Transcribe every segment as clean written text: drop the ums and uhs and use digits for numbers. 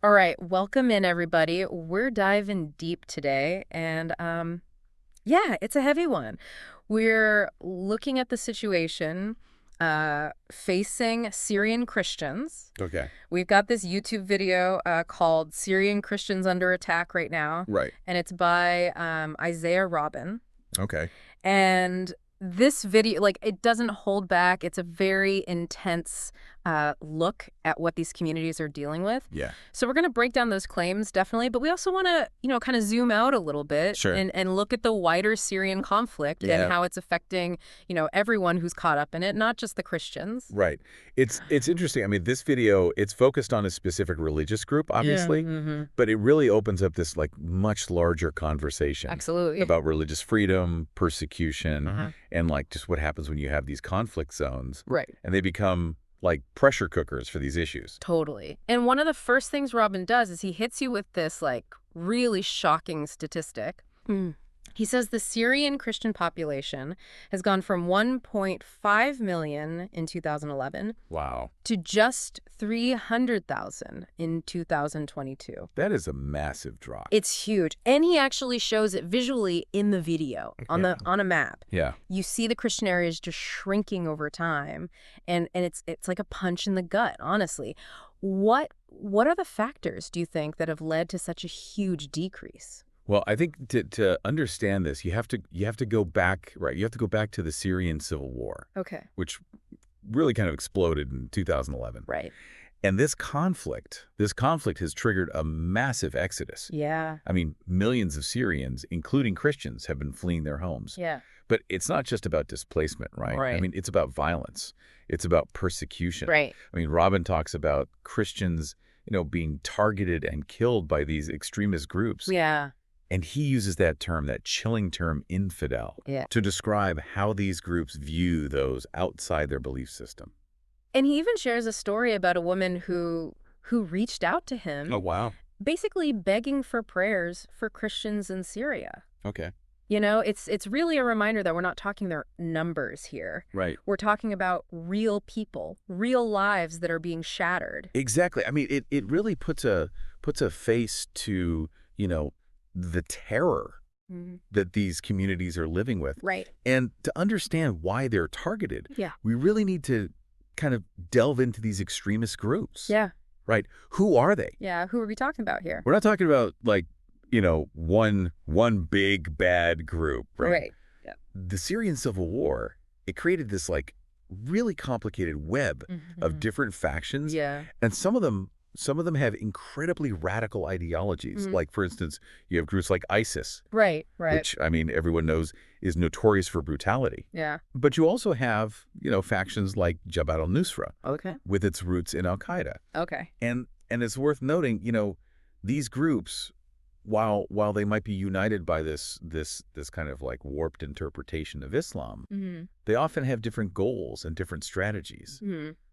All right, welcome in everybody. We're diving deep today and yeah, it's a heavy one. We're looking at the situation facing Syrian Christians. Okay. We've got this YouTube video called Syrian Christians Under Attack right now, Right. and it's by Isaiah Robin. Okay. And this video, like, it doesn't hold back. It's a very intense look at what these communities are dealing with. Yeah. So we're going to break down those claims, definitely. But we also want to, kind of zoom out a little bit Sure. and look at the wider Syrian conflict Yeah. and how it's affecting, everyone who's caught up in it, not just the Christians. Right. It's interesting. I mean, this video, it's focused on a specific religious group, obviously, but it really opens up this like much larger conversation Absolutely. about religious freedom, persecution, and like just what happens when you have these conflict zones. Right. And they become like pressure cookers for these issues. Totally. And one of the first things Robin does is he hits you with this, like, really shocking statistic. He says the Syrian Christian population has gone from 1.5 million in 2011 Wow. to just 300,000 in 2022. That is a massive drop. It's huge. And he actually shows it visually in the video on a map. Yeah. You see the Christian areas just shrinking over time, and it's like a punch in the gut, honestly. What are the factors, do you think, that have led to such a huge decrease? Well, I think to understand this, you have to go back, right? You have to go back to the Syrian Civil War, Okay. which really kind of exploded in 2011. Right. And this conflict has triggered a massive exodus. Yeah. I mean, millions of Syrians, including Christians, have been fleeing their homes. Yeah. But it's not just about displacement, right? Right. I mean, it's about violence. It's about persecution. Right. I mean, Robin talks about Christians, being targeted and killed by these extremist groups. Yeah. And he uses that term, that chilling term, infidel, Yeah. to describe how these groups view those outside their belief system. And he even shares a story about a woman who reached out to him, Wow. basically begging for prayers for Christians in Syria. Okay. It's really a reminder that we're not talking their numbers here. Right. We're talking about real people, real lives that are being shattered. Exactly. I mean, it really puts a face to, the terror that these communities are living with. Right. And to understand why they're targeted, Yeah. we really need to kind of delve into these extremist groups. Yeah. Right? Who are they? Yeah. Who are we talking about here? We're not talking about like, one big bad group, right? Right. Yeah. The Syrian Civil War, it created this like really complicated web of different factions. Yeah. And some of them have incredibly radical ideologies. Like, for instance, you have groups like ISIS, Right. which, I mean, everyone knows is notorious for brutality. Yeah. But you also have, factions like Jabhat al-Nusra Okay. with its roots in al-Qaeda. Okay. And it's worth noting, these groups, while they might be united by this kind of like warped interpretation of Islam, they often have different goals and different strategies,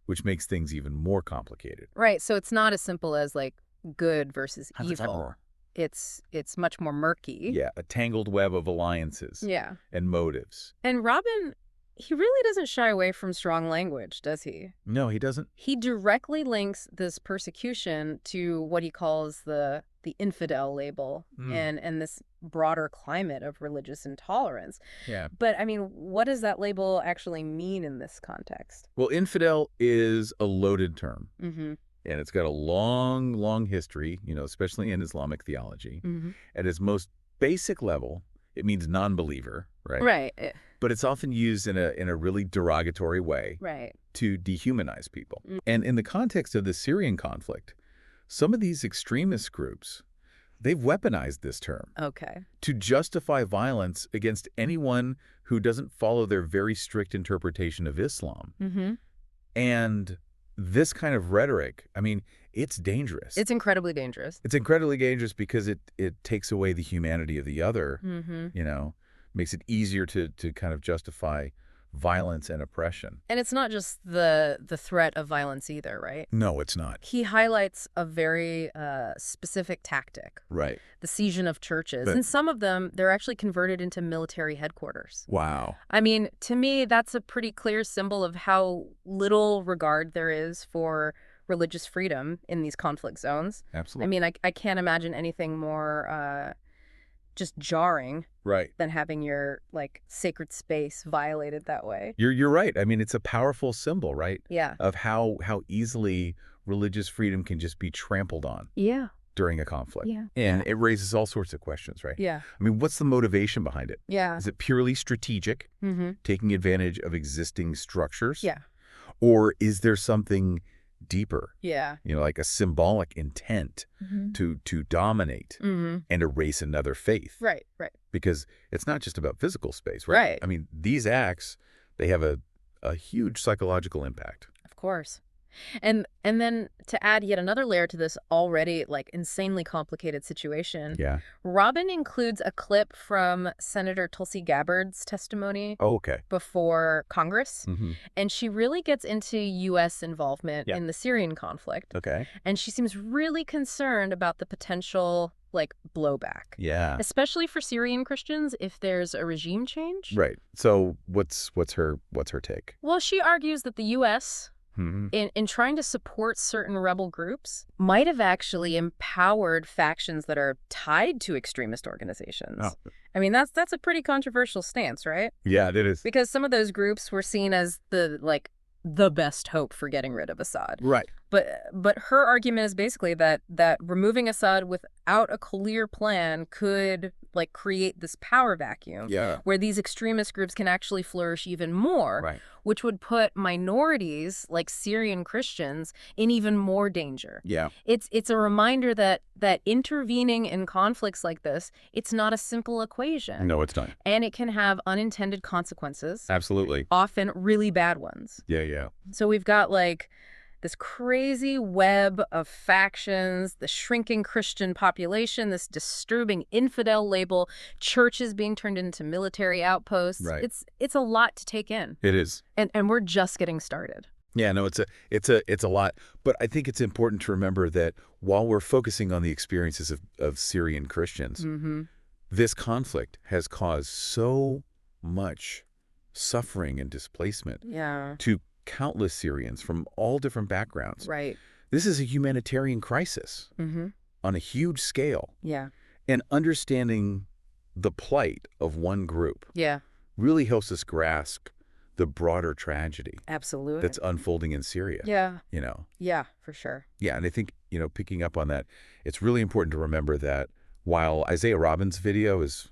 which makes things even more complicated. Right. So it's not as simple as like good versus evil. It's much more murky. Yeah, a tangled web of alliances Yeah. and motives. And Robin, he really doesn't shy away from strong language, does he? No, he doesn't. He directly links this persecution to what he calls the infidel label and this broader climate of religious intolerance. Yeah. But I mean, what does that label actually mean in this context? Well, infidel is a loaded term. And it's got a long, long history, especially in Islamic theology. At its most basic level, it means non-believer, right? Right. But it's often used in a really derogatory way Right. to dehumanize people. And in the context of the Syrian conflict, some of these extremist groups, they've weaponized this term Okay. to justify violence against anyone who doesn't follow their very strict interpretation of Islam. And this kind of rhetoric, I mean, it's dangerous. It's incredibly dangerous. It's incredibly dangerous because it takes away the humanity of the other, makes it easier to kind of justify violence and oppression. And it's not just the threat of violence either, right? No, it's not. He highlights a very specific tactic, Right. the siege of churches. But- And some of them, they're actually converted into military headquarters. Wow. I mean, to me, that's a pretty clear symbol of how little regard there is for religious freedom in these conflict zones. Absolutely. I mean, I can't imagine anything more just jarring Right. than having your, like, sacred space violated that way. You're right. I mean, it's a powerful symbol, right? Yeah. Of how easily religious freedom can just be trampled on Yeah. during a conflict. Yeah. And it raises all sorts of questions, right? Yeah. I mean, what's the motivation behind it? Yeah. Is it purely strategic, taking advantage of existing structures? Yeah. Or is there something deeper, Yeah. like a symbolic intent to dominate and erase another faith? Right. Right. Because it's not just about physical space, right? Right. I mean, these acts, they have a huge psychological impact. Of course. And then to add yet another layer to this already, like, insanely complicated situation, Yeah. Robin includes a clip from Senator Tulsi Gabbard's testimony Oh, okay. before Congress, and she really gets into U.S. involvement Yeah. in the Syrian conflict. Okay. And she seems really concerned about the potential, like, blowback. Yeah. Especially for Syrian Christians if there's a regime change. Right. So what's her take? Well, she argues that the U.S., in trying to support certain rebel groups, might have actually empowered factions that are tied to extremist organizations. Oh. I mean, that's a pretty controversial stance, right? Yeah, it is. Because some of those groups were seen as the best hope for getting rid of Assad. Right. But her argument is basically that removing Assad without a clear plan could, like, create this power vacuum where these extremist groups can actually flourish even more, which would put minorities like Syrian Christians in even more danger. Yeah. It's a reminder that intervening in conflicts like this, it's not a simple equation. No, it's not. And it can have unintended consequences. Absolutely. Often really bad ones. Yeah. So we've got, like, this crazy web of factions, the shrinking Christian population, this disturbing infidel label, churches being turned into military outposts. Right. It's a lot to take in. It is. And we're just getting started. Yeah, no, it's a lot. But I think it's important to remember that while we're focusing on the experiences of Syrian Christians, this conflict has caused so much suffering and displacement to countless Syrians from all different backgrounds. Right. This is a humanitarian crisis on a huge scale. Yeah. And understanding the plight of one group really helps us grasp the broader tragedy Absolutely. that's unfolding in Syria. Yeah. Yeah, for sure. Yeah, and I think, picking up on that, it's really important to remember that while Isaiah Robbins' video is,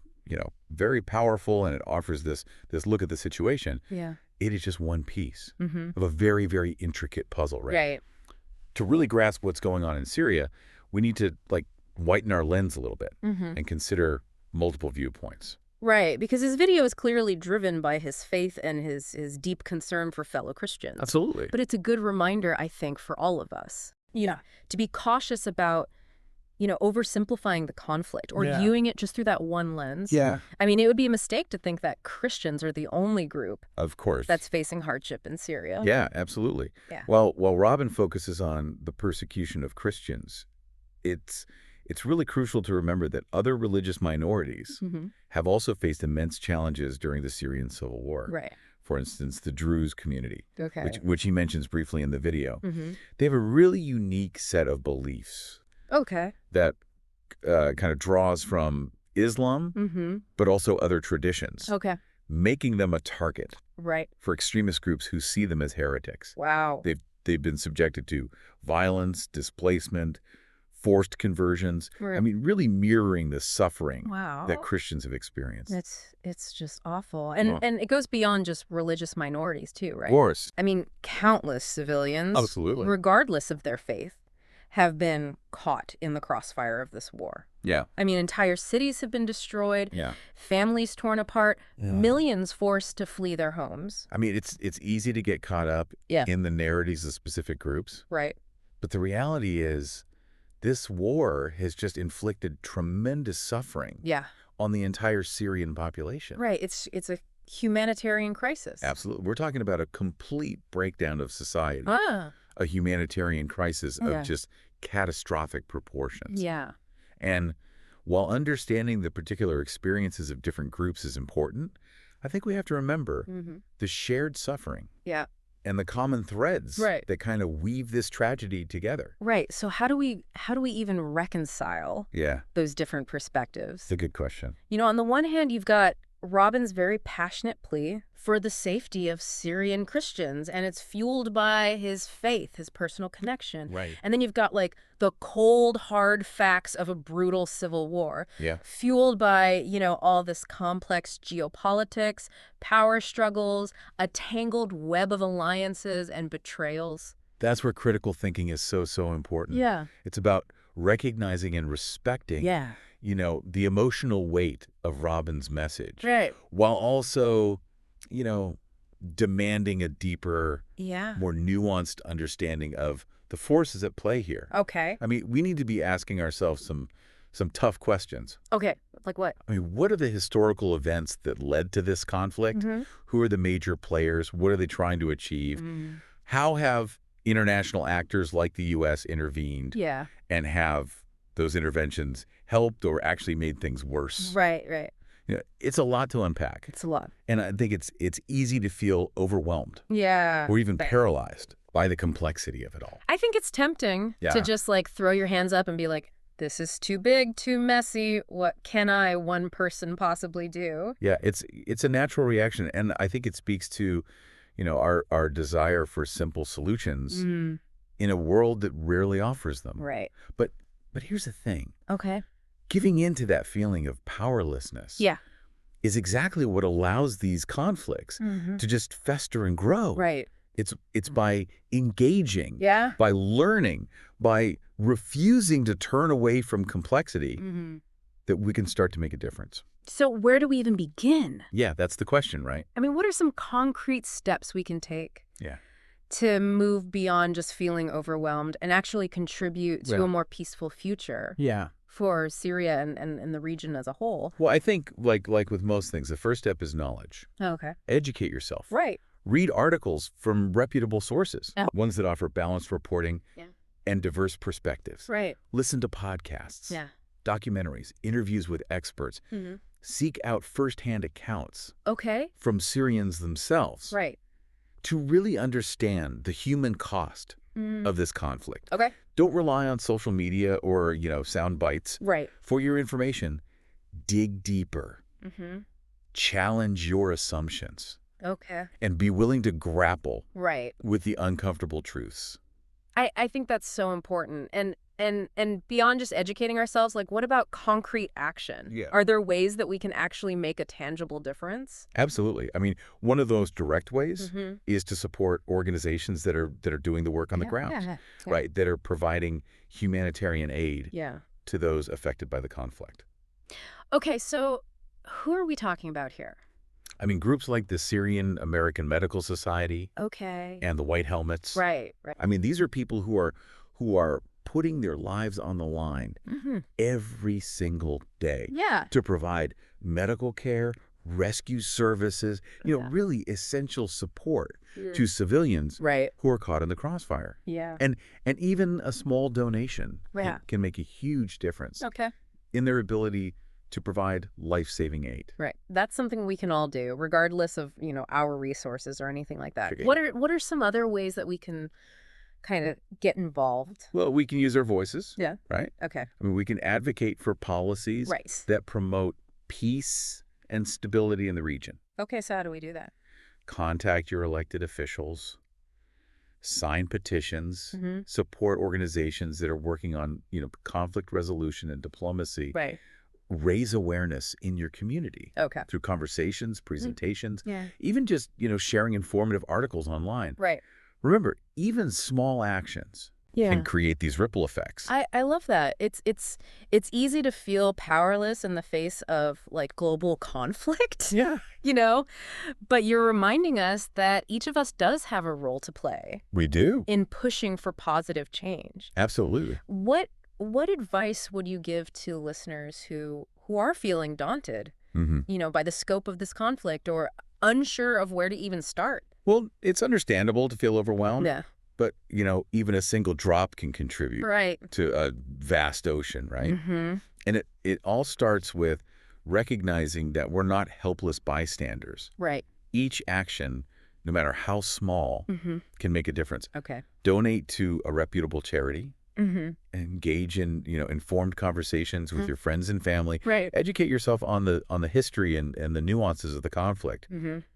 very powerful and it offers this look at the situation, it is just one piece of a very, very intricate puzzle, right? Right. To really grasp what's going on in Syria, we need to, like, whiten our lens a little bit and consider multiple viewpoints. Right, because his video is clearly driven by his faith and his deep concern for fellow Christians. Absolutely. But it's a good reminder, I think, for all of us, to be cautious about, oversimplifying the conflict or viewing it just through that one lens. Yeah. I mean, it would be a mistake to think that Christians are the only group Of course. that's facing hardship in Syria. Yeah, absolutely. Yeah. While Robin focuses on the persecution of Christians, it's really crucial to remember that other religious minorities have also faced immense challenges during the Syrian civil war. Right. For instance, the Druze community, Okay. which he mentions briefly in the video. They have a really unique set of beliefs Okay. that kind of draws from Islam, but also other traditions, Okay. making them a target Right. for extremist groups who see them as heretics. Wow. They've been subjected to violence, displacement, forced conversions. Right. I mean, really mirroring the suffering Wow. that Christians have experienced. It's just awful. And it goes beyond just religious minorities too, right? Of course. I mean, countless civilians, Absolutely. regardless of their faith, have been caught in the crossfire of this war. Yeah. I mean, entire cities have been destroyed, Yeah. families torn apart, millions forced to flee their homes. I mean, it's easy to get caught up in the narratives of specific groups. Right. But the reality is this war has just inflicted tremendous suffering on the entire Syrian population. Right. It's a humanitarian crisis. Absolutely. We're talking about a complete breakdown of society. Ah. A humanitarian crisis of just catastrophic proportions. Yeah. And while understanding the particular experiences of different groups is important, I think we have to remember the shared suffering and the common threads Right. that kind of weave this tragedy together. Right. So how do we even reconcile Yeah, those different perspectives? it's a good question. On the one hand, you've got Robin's very passionate plea for the safety of Syrian Christians, and it's fueled by his faith, his personal connection. Right. And then you've got, like, the cold, hard facts of a brutal civil war, Yeah. fueled by, all this complex geopolitics, power struggles, a tangled web of alliances and betrayals. That's where critical thinking is so important. Yeah. It's about recognizing and respecting, Yeah. the emotional weight of Robin's message. Right. While also, demanding a deeper, Yeah. more nuanced understanding of the forces at play here. Okay. I mean, we need to be asking ourselves some tough questions. Okay. Like what? I mean, what are the historical events that led to this conflict? Who are the major players? What are they trying to achieve? How have international actors like the U.S. intervened? Yeah. And have those interventions helped or actually made things worse? Right, right. It's a lot to unpack. It's a lot. And I think it's easy to feel overwhelmed Yeah. or even paralyzed by the complexity of it all. I think it's tempting Yeah. to just, like, throw your hands up and be like, this is too big, too messy. What can one person, possibly do? Yeah, it's a natural reaction, and I think it speaks to, our desire for simple solutions in a world that rarely offers them. Right. But here's the thing. Okay. Giving in to that feeling of powerlessness Yeah. is exactly what allows these conflicts to just fester and grow. Right. It's by engaging, Yeah. by learning, by refusing to turn away from complexity that we can start to make a difference. So where do we even begin? Yeah, that's the question, right? I mean, what are some concrete steps we can take Yeah. to move beyond just feeling overwhelmed and actually contribute to Well- a more peaceful future Yeah. for Syria and the region as a whole? Well, I think like with most things, the first step is knowledge. Oh, okay. Educate yourself. Right. Read articles from reputable sources, Yeah. ones that offer balanced reporting Yeah. and diverse perspectives. Right. Listen to podcasts, Yeah. documentaries, interviews with experts. Seek out firsthand accounts Okay. from Syrians themselves Right. to really understand the human cost of this conflict. Okay. Don't rely on social media or, sound bites. Right. For your information, dig deeper. Challenge your assumptions. Okay. And be willing to grapple Right. with the uncomfortable truths. I think that's so important. And beyond just educating ourselves, like, what about concrete action? Yeah. Are there ways that we can actually make a tangible difference? Absolutely. I mean, one of those direct ways is to support organizations that are doing the work on the ground, Yeah. right? That are providing humanitarian aid Yeah. to those affected by the conflict. Okay, so who are we talking about here? I mean, groups like the Syrian American Medical Society Okay. and the White Helmets. Right. I mean, these are people who are putting their lives on the line every single day Yeah. to provide medical care, rescue services, really essential support to civilians Right. who are caught in the crossfire. Yeah. And even a small donation Yeah. can make a huge difference Okay. in their ability to provide life-saving aid. Right. That's something we can all do, regardless of, our resources or anything like that. Okay. What are some other ways that we can kind of get involved? Well, we can use our voices, Yeah. right? Okay. I mean, we can advocate for policies Right. that promote peace and stability in the region. Okay, so how do we do that? Contact your elected officials, sign petitions, support organizations that are working on, conflict resolution and diplomacy. Right. Raise awareness in your community Okay. through conversations, presentations, Yeah. even just, sharing informative articles online. Right. Remember, even small actions can create these ripple effects. I love that. It's easy to feel powerless in the face of, like, global conflict. Yeah. But you're reminding us that each of us does have a role to play We do. in pushing for positive change. Absolutely. What advice would you give to listeners who are feeling daunted, by the scope of this conflict or unsure of where to even start? Well, it's understandable to feel overwhelmed. Yeah. But, even a single drop can contribute Right. to a vast ocean, right? Mm-hmm. And it all starts with recognizing that we're not helpless bystanders. Right. Each action no matter how small, can make a difference. Okay. Donate to a reputable charity. Mm-hmm. Engage in, informed conversations with your friends and family. Right. Educate yourself on the history and the nuances of the conflict.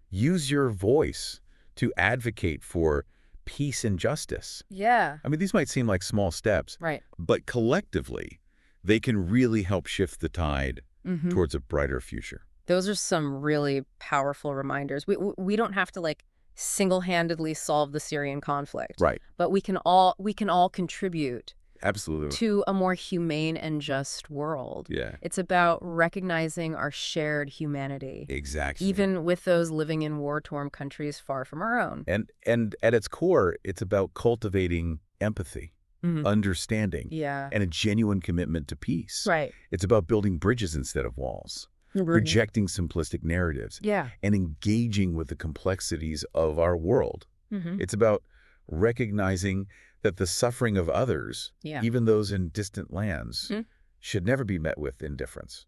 Use your voice to advocate for peace and justice. Yeah. I mean, these might seem like small steps, Right. but collectively, they can really help shift the tide towards a brighter future. Those are some really powerful reminders. We don't have to like single-handedly solve the Syrian conflict. Right. But we can all contribute Absolutely. to a more humane and just world. Yeah. It's about recognizing our shared humanity. Exactly. Even with those living in war-torn countries far from our own. And at its core, it's about cultivating empathy, understanding, and a genuine commitment to peace. Right. It's about building bridges instead of walls, rejecting simplistic narratives, and engaging with the complexities of our world. It's about recognizing that the suffering of others, even those in distant lands, should never be met with indifference.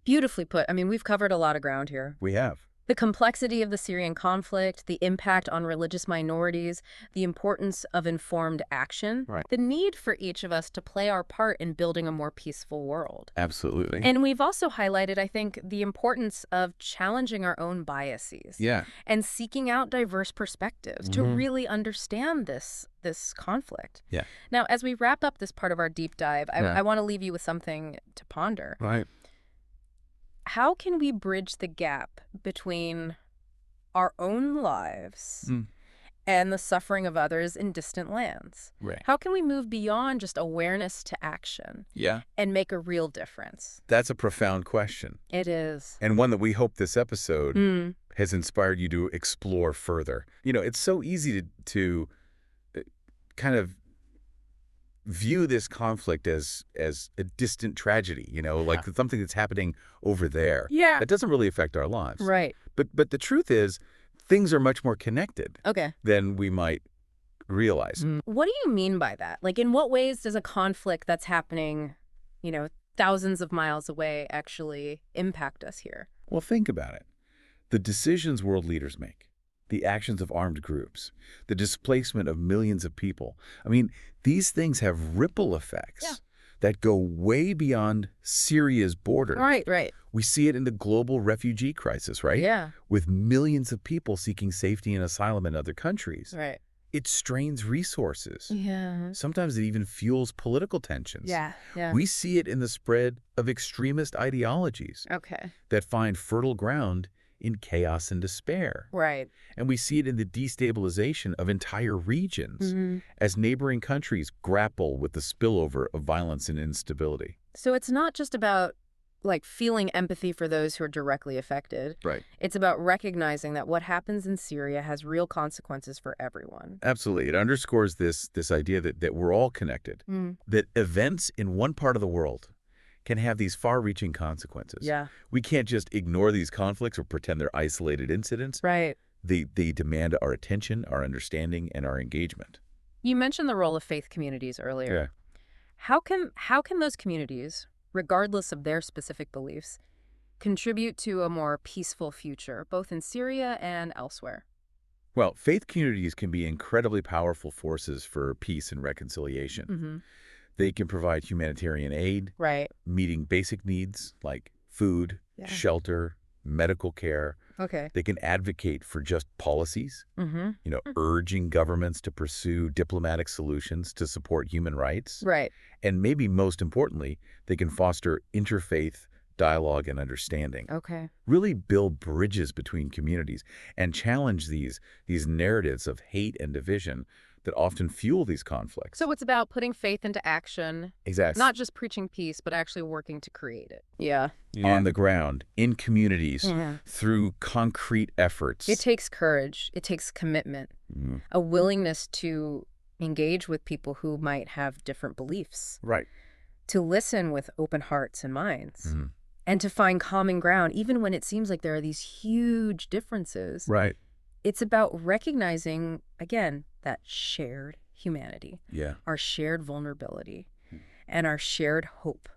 Beautifully put. I mean, we've covered a lot of ground here. We have. The complexity of the Syrian conflict, the impact on religious minorities, the importance of informed action, the need for each of us to play our part in building a more peaceful world. Absolutely. And we've also highlighted, I think, the importance of challenging our own biases. And seeking out diverse perspectives to really understand this conflict. Now, as we wrap up this part of our deep dive, I want to leave you with something to ponder. How can we bridge the gap between our own lives and the suffering of others in distant lands? How can we move beyond just awareness to action and make a real difference? That's a profound question. It is. And one that we hope this episode has inspired you to explore further. It's so easy to kind of view this conflict as a distant tragedy, like something that's happening over there. That doesn't really affect our lives. Right. But the truth is, things are much more connected than we might realize. What do you mean by that? Like, in what ways does a conflict that's happening, thousands of miles away actually impact us here? Well, think about it. The decisions world leaders make, the actions of armed groups, the displacement of millions of people. I mean, these things have ripple effects that go way beyond Syria's borders. Right. We see it in the global refugee crisis, right? Yeah. With millions of people seeking safety and asylum in other countries. Right. It strains resources. Yeah. Sometimes it even fuels political tensions. Yeah. We see it in the spread of extremist ideologies that find fertile ground in chaos and despair. Right. And we see it in the destabilization of entire regions as neighboring countries grapple with the spillover of violence and instability. So it's not just about like feeling empathy for those who are directly affected. Right. It's about recognizing that what happens in Syria has real consequences for everyone. Absolutely. It underscores this idea that we're all connected, that events in one part of the world can have these far-reaching consequences. We can't just ignore these conflicts or pretend they're isolated incidents. Right. They demand our attention, our understanding, and our engagement. You mentioned the role of faith communities earlier. How can those communities, regardless of their specific beliefs, contribute to a more peaceful future, both in Syria and elsewhere? Well, faith communities can be incredibly powerful forces for peace and reconciliation. They can provide humanitarian aid, meeting basic needs like food, shelter, medical care. They can advocate for just policies, urging governments to pursue diplomatic solutions to support human rights. And maybe most importantly, they can foster interfaith dialogue and understanding. Really build bridges between communities and challenge these narratives of hate and division that often fuel these conflicts. So it's about putting faith into action. Exactly. Not just preaching peace, but actually working to create it. On the ground, in communities, through concrete efforts. It takes courage. It takes commitment. A willingness to engage with people who might have different beliefs. To listen with open hearts and minds. And to find common ground, even when it seems like there are these huge differences. It's about recognizing, again, that shared humanity, our shared vulnerability, and our shared hope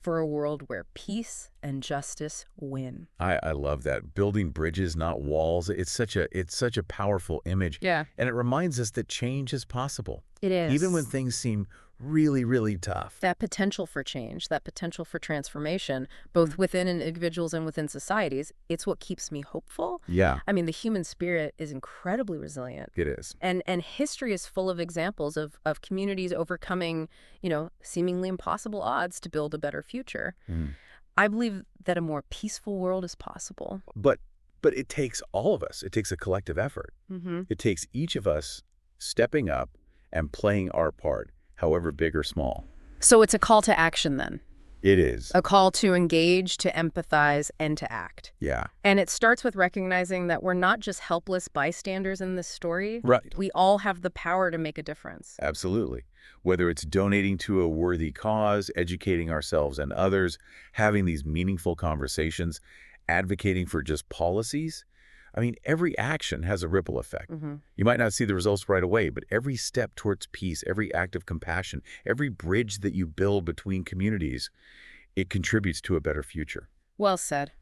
for a world where peace and justice win. I love that. Building bridges, not walls. It's such a powerful image. Yeah. And it reminds us that change is possible. It is. Even when things seem really, really tough. That potential for change, that potential for transformation, both within individuals and within societies, it's what keeps me hopeful. Yeah. I mean, the human spirit is incredibly resilient. It is. And history is full of examples of communities overcoming, seemingly impossible odds to build a better future. I believe that a more peaceful world is possible. But it takes all of us. It takes a collective effort. It takes each of us stepping up and playing our part, however big or small. So it's a call to action then. It is. A call to engage, to empathize, and to act. Yeah. And it starts with recognizing that we're not just helpless bystanders in this story. Right. We all have the power to make a difference. Absolutely. Whether it's donating to a worthy cause, educating ourselves and others, having these meaningful conversations, advocating for just policies. I mean, every action has a ripple effect. You might not see the results right away, but every step towards peace, every act of compassion, every bridge that you build between communities, it contributes to a better future. Well said.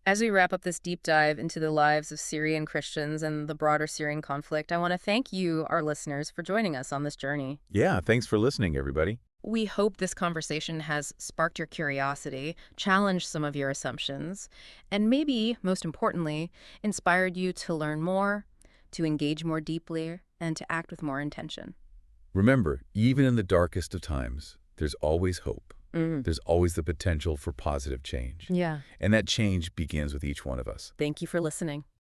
As we wrap up this deep dive into the lives of Syrian Christians and the broader Syrian conflict, I want to thank you, our listeners, for joining us on this journey. Yeah, thanks for listening, everybody. We hope this conversation has sparked your curiosity, challenged some of your assumptions, and maybe, most importantly, inspired you to learn more, to engage more deeply, and to act with more intention. Remember, even in the darkest of times, there's always hope. There's always the potential for positive change. Yeah. And that change begins with each one of us. Thank you for listening.